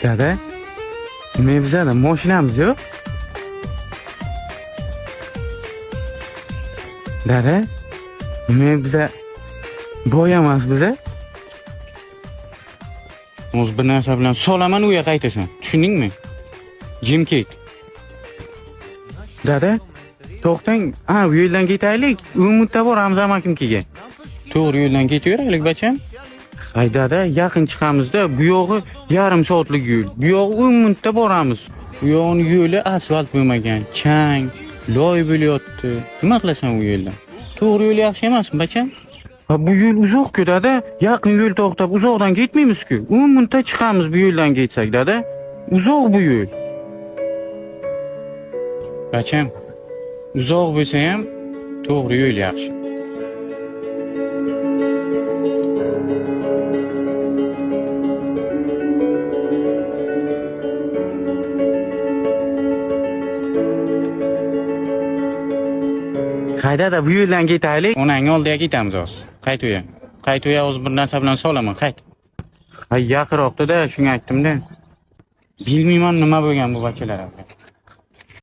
Dada, men bizada mashinamiz yo'q. Dada, men biza boy emas biza. O'z bir narsa bilan solaman uyga qaytasan. Tushundingmi? Jim ket. Dada, to'xtang. Bu yo'ldan ketaylik. Umidda boramiz amakinkiga. To'g'ri yo'ldan ketaveraylik bacham. Hay dada, yaqin chiqamizda. Bu yog'i yarim soatlik yo'l. Bu yog'i umidda boramiz. Bu yog'ining yo'li asfalt bo'lmagan, chang, loy bo'lyapti. Nima qilasan u yo'ldan? To'g'ri yo'l yaxshi emasmi bacham? Bu yo'l uzoq-ku dada. Yaqin yo'l to'xtab uzoqdan ketmaymiz-ku. Umidda chiqamiz bu yo'ldan ketsak dada. Uzoq bu yo'l. Bacham, uzoq bo'lsa ham to'g'ri yo'l yaxshi. Qaydada bu yo'ldan ketaylik. Onang oldiga ketamiz hozir. Qayt uya hozir bir narsa bilan solaman, qayt. Hay yaqinroqda-da, shunga aytdim-da. Bilmayman nima bo'lgan bu bachalar.